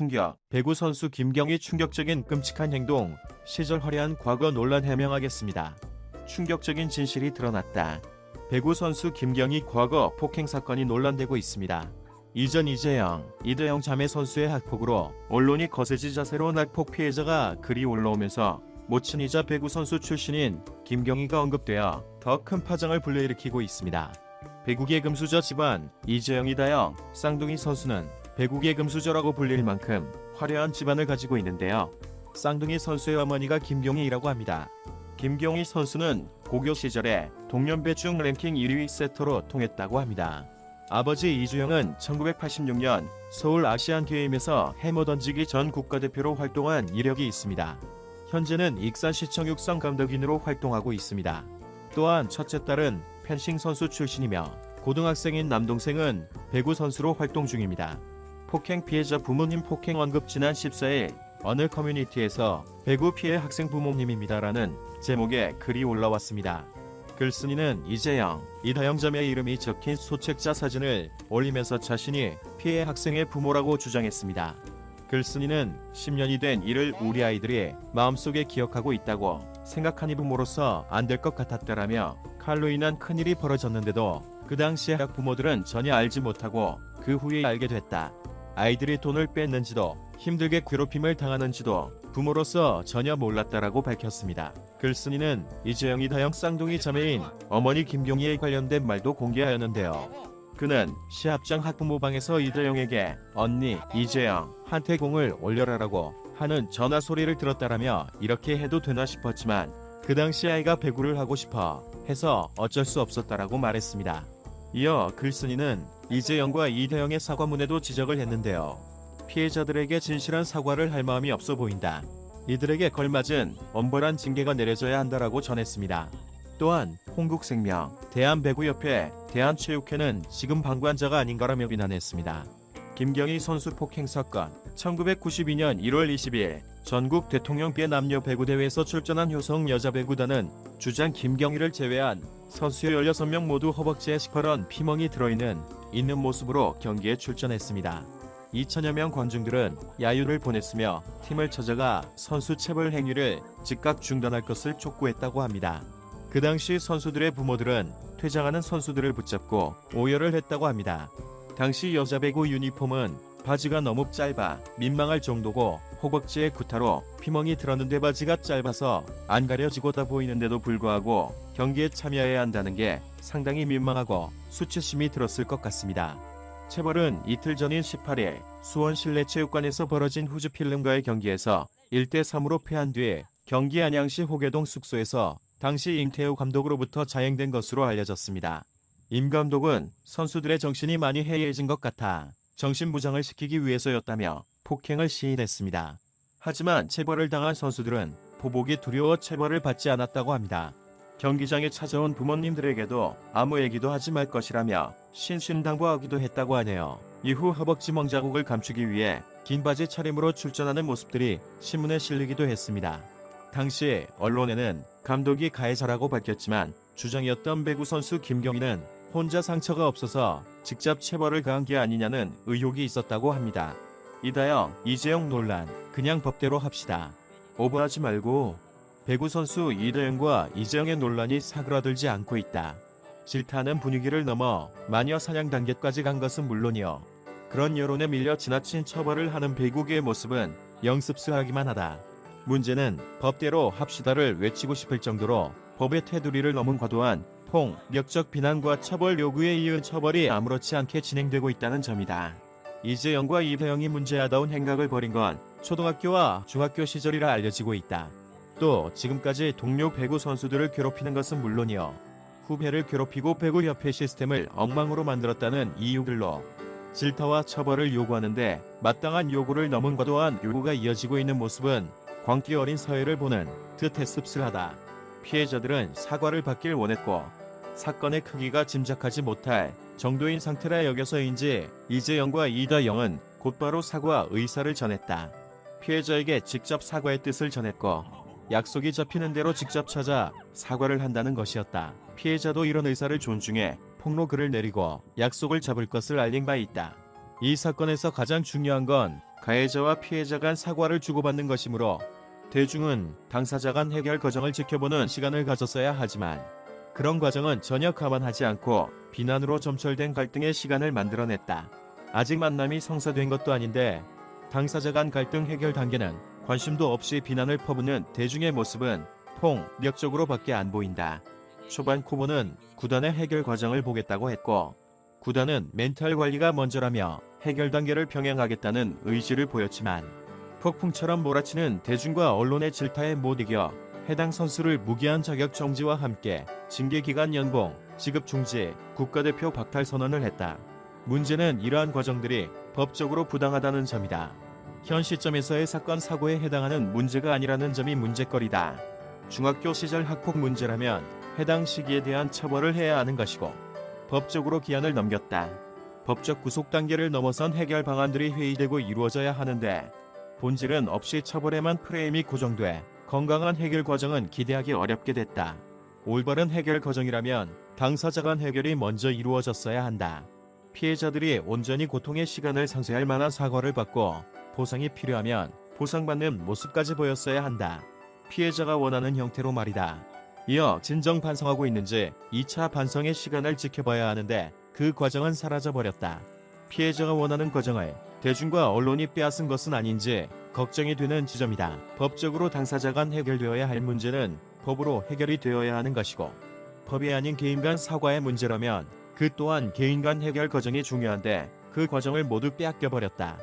충격. 배구 선수 김경희 충격적인 끔찍한 행동. 시절 화려한 과거 논란 해명하겠습니다. 충격적인 진실이 드러났다. 배구 선수 김경희 과거 폭행 사건이 논란되고 있습니다. 이전 이재영, 이대영 자매 선수의 학폭으로 언론이 거세지 자세로 학폭 피해자가 글이 올라오면서 모친이자 배구 선수 출신인 김경희가 언급되어 더 큰 파장을 불러일으키고 있습니다. 배구계 금수저 집안 이재영, 이다영, 쌍둥이 선수는 배구계 금수저라고 불릴 만큼 화려한 집안을 가지고 있는데요. 쌍둥이 선수의 어머니가 김경희라고 합니다. 김경희 선수는 고교 시절에 동년배 중 랭킹 1위 세터로 통했다고 합니다. 아버지 이주영은 1986년 서울 아시안게임에서 해머 던지기 전 국가대표로 활동한 이력이 있습니다. 현재는 익산시청 육상 감독인으로 활동하고 있습니다. 또한 첫째 딸은 펜싱 선수 출신이며 고등학생인 남동생은 배구 선수로 활동 중입니다. 폭행 피해자 부모님 폭행 언급 지난 14일 어느 커뮤니티에서 배구 피해 학생 부모님입니다라는 제목의 글이 올라왔습니다. 글쓴이는 이재영, 이다영 자매의 이름이 적힌 소책자 사진을 올리면서 자신이 피해 학생의 부모라고 주장했습니다. 글쓴이는 10년이 된 일을 우리 아이들이 마음속에 기억하고 있다고 생각하니 부모로서 안 될 것 같았다라며 칼로 인한 큰일이 벌어졌는데도 그 당시에 학부모들은 전혀 알지 못하고 그 후에 알게 됐다. 아이들이 돈을 뺐는지도 힘들게 괴롭힘을 당하는지도 부모로서 전혀 몰랐다라고 밝혔습니다. 글쓴이는 이재영, 이다영 쌍둥이 자매인 어머니 김경희에 관련된 말도 공개하였는데요. 그는 시합장 학부모방에서 이다영에게 언니 이재영 한테 공을 올려라라고 하는 전화 소리를 들었다라며 이렇게 해도 되나 싶었지만 그 당시 아이가 배구를 하고 싶어 해서 어쩔 수 없었다라고 말했습니다. 이어 글쓴이는 이재영과 이다영의 사과문에도 지적을 했는데요. 피해자들에게 진실한 사과를 할 마음이 없어 보인다. 이들에게 걸맞은 엄벌한 징계가 내려져야 한다라고 전했습니다. 또한 홍국생명, 대한배구협회, 대한체육회는 지금 방관자가 아닌가라며 비난했습니다. 김경희 선수 폭행 사건. 1992년 1월 20일 전국 대통령배 남녀 배구대회에서 출전한 효성 여자배구단은 주장 김경희를 제외한 선수 16명 모두 허벅지에 시커먼 피멍이 들어있는 모습으로 경기에 출전했습니다. 2천여 명 관중들은 야유를 보냈으며 팀을 찾아가 선수 체벌 행위를 즉각 중단할 것을 촉구했다고 합니다. 그 당시 선수들의 부모들은 퇴장하는 선수들을 붙잡고 오열을 했다고 합니다. 당시 여자 배구 유니폼은 바지가 너무 짧아 민망할 정도고 허벅지에 구타로 피멍이 들었는데 바지가 짧아서 안 가려지고다 보이는데도 불구하고 경기에 참여해야 한다는 게 상당히 민망하고 수치심이 들었을 것 같습니다. 체벌은 이틀 전인 18일 수원 실내체육관에서 벌어진 후즈필름과의 경기에서 1대3으로 패한 뒤 경기 안양시 호계동 숙소에서 당시 임태우 감독으로부터 자행된 것으로 알려졌습니다. 임 감독은 선수들의 정신이 많이 해이해진 것 같아 정신부장을 시키기 위해서였다며 폭행을 시인했습니다. 하지만 체벌을 당한 선수들은 보복이 두려워 체벌을 받지 않았다고 합니다. 경기장에 찾아온 부모님들에게도 아무 얘기도 하지 말 것이라며 신신당부하기도 했다고 하네요. 이후 허벅지 멍자국을 감추기 위해 긴 바지 차림으로 출전하는 모습들이 신문에 실리기도 했습니다. 당시 언론에는 감독이 가해자라고 밝혔지만 주장이었던 배구 선수 김경희는 혼자 상처가 없어서 직접 체벌을 가한 게 아니냐는 의혹이 있었다고 합니다. 이다영, 이재영 논란 그냥 법대로 합시다. 오버하지 말고. 배구 선수 이다영과 이재영의 논란이 사그라들지 않고 있다. 질타하는 분위기를 넘어 마녀 사냥 단계까지 간 것은 물론이요. 그런 여론에 밀려 지나친 처벌을 하는 배구계의 모습은 영습스하기만 하다. 문제는 법대로 합시다를 외치고 싶을 정도로 법의 테두리를 넘은 과도한 폭력적 비난과 처벌 요구에 이은 처벌이 아무렇지 않게 진행되고 있다는 점이다. 이재영과 이다영이 문제아다운 행각을 벌인 건 초등학교와 중학교 시절이라 알려지고 있다. 또 지금까지 동료 배구 선수들을 괴롭히는 것은 물론이요. 후배를 괴롭히고 배구협회 시스템을 엉망으로 만들었다는 이유들로 질타와 처벌을 요구하는데 마땅한 요구를 넘은 과도한 요구가 이어지고 있는 모습은 광기 어린 사회를 보는 듯해 씁쓸하다. 피해자들은 사과를 받길 원했고 사건의 크기가 짐작하지 못할 정도인 상태라 여겨서인지 이재영과 이다영은 곧바로 사과 의사를 전했다. 피해자에게 직접 사과의 뜻을 전했고 약속이 잡히는 대로 직접 찾아 사과를 한다는 것이었다. 피해자도 이런 의사를 존중해 폭로글을 내리고 약속을 잡을 것을 알린 바 있다. 이 사건에서 가장 중요한 건 가해자와 피해자 간 사과를 주고받는 것이므로 대중은 당사자 간 해결 과정을 지켜보는 시간을 가졌어야 하지만 그런 과정은 전혀 감안하지 않고 비난으로 점철된 갈등의 시간을 만들어냈다. 아직 만남이 성사된 것도 아닌데 당사자 간 갈등 해결 단계는 관심도 없이 비난을 퍼붓는 대중의 모습은 폭력적으로밖에 안 보인다. 초반 쿠보는 구단의 해결 과정을 보겠다고 했고 구단은 멘탈 관리가 먼저라며 해결 단계를 병행하겠다는 의지를 보였지만 폭풍처럼 몰아치는 대중과 언론의 질타에 못 이겨 해당 선수를 무기한 자격 정지와 함께 징계기간 연봉, 지급 중지, 국가대표 박탈 선언을 했다. 문제는 이러한 과정들이 법적으로 부당하다는 점이다. 현 시점에서의 사건 사고에 해당하는 문제가 아니라는 점이 문제거리다. 중학교 시절 학폭 문제라면 해당 시기에 대한 처벌을 해야 하는 것이고 법적으로 기한을 넘겼다. 법적 구속 단계를 넘어선 해결 방안들이 회의되고 이루어져야 하는데 본질은 없이 처벌에만 프레임이 고정돼 건강한 해결 과정은 기대하기 어렵게 됐다. 올바른 해결 과정이라면 당사자 간 해결이 먼저 이루어졌어야 한다. 피해자들이 온전히 고통의 시간을 상쇄할 만한 사과를 받고 보상이 필요하면 보상받는 모습까지 보였어야 한다. 피해자가 원하는 형태로 말이다. 이어 진정 반성하고 있는지 2차 반성의 시간을 지켜봐야 하는데 그 과정은 사라져버렸다. 피해자가 원하는 과정을 대중과 언론이 빼앗은 것은 아닌지 걱정이 되는 지점이다. 법적으로 당사자 간 해결되어야 할 문제는 법으로 해결이 되어야 하는 것이고 법이 아닌 개인 간 사과의 문제라면 그 또한 개인 간 해결 과정이 중요한데 그 과정을 모두 빼앗겨버렸다.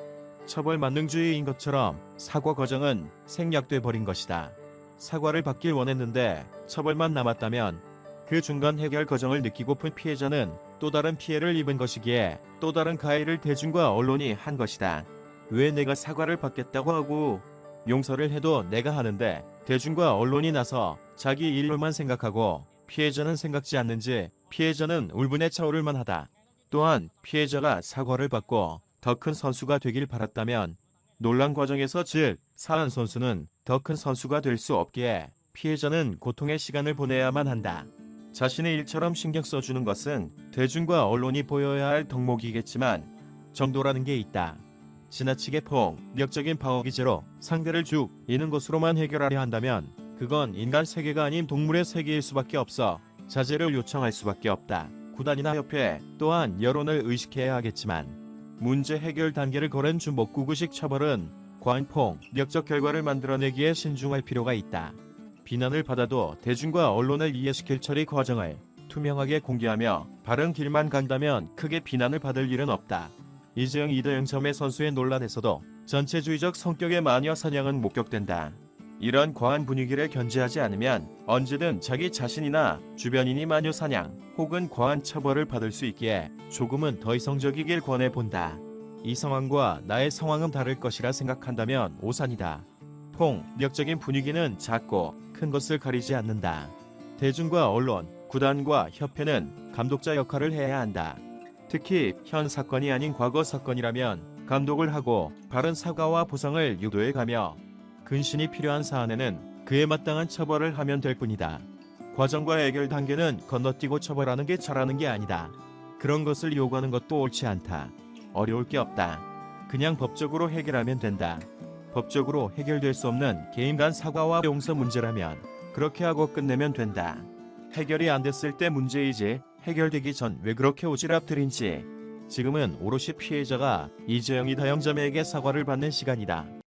처벌 만능주의인 것처럼 사과 과정은 생략돼 버린 것이다. 사과를 받길 원했는데 처벌만 남았다면 그 중간 해결 과정을 느끼고픈 피해자는 또 다른 피해를 입은 것이기에 또 다른 가해를 대중과 언론이 한 것이다. 왜 내가 사과를 받겠다고 하고 용서를 해도 내가 하는데 대중과 언론이 나서 자기 일로만 생각하고 피해자는 생각지 않는지 피해자는 울분에 차오를 만하다. 또한 피해자가 사과를 받고 더 큰 선수가 되길 바랐다면 논란 과정에서 즉 사안 선수는 더 큰 선수가 될 수 없기에 피해자는 고통의 시간을 보내야만 한다. 자신의 일처럼 신경 써주는 것은 대중과 언론이 보여야 할 덕목이겠지만 정도라는 게 있다. 지나치게 폭력적인 방어 기제로 상대를 죽이는 것으로만 해결하려 한다면 그건 인간 세계가 아닌 동물의 세계일 수밖에 없어 자제를 요청할 수밖에 없다. 구단이나 협회 또한 여론을 의식해야 하겠지만 문제 해결 단계를 거른 주먹구구식 처벌은 과한 폭력적 결과를 만들어내기에 신중할 필요가 있다. 비난을 받아도 대중과 언론을 이해시킬 처리 과정을 투명하게 공개하며 바른 길만 간다면 크게 비난을 받을 일은 없다. 이재영 이대영 점의 선수의 논란에서도 전체주의적 성격의 마녀 사냥은 목격된다. 이런 과한 분위기를 견제하지 않으면 언제든 자기 자신이나 주변인이 마녀 사냥 혹은 과한 처벌을 받을 수 있기에 조금은 더 이성적이길 권해본다. 이 상황과 나의 상황은 다를 것이라 생각한다면 오산이다. 폭력적인 분위기는 작고 큰 것을 가리지 않는다. 대중과 언론, 구단과 협회는 감독자 역할을 해야 한다. 특히 현 사건이 아닌 과거 사건이라면 감독을 하고 바른 사과와 보상을 유도해가며 근신이 필요한 사안에는 그에 마땅한 처벌을 하면 될 뿐이다. 과정과 해결 단계는 건너뛰고 처벌하는 게 잘하는 게 아니다. 그런 것을 요구하는 것도 옳지 않다. 어려울 게 없다. 그냥 법적으로 해결하면 된다. 법적으로 해결될 수 없는 개인 간 사과와 용서 문제라면 그렇게 하고 끝내면 된다. 해결이 안 됐을 때 문제이지 해결되기 전 왜 그렇게 오지랖들인지 지금은 오롯이 피해자가 이재영 이다영자매에게 사과를 받는 시간이다.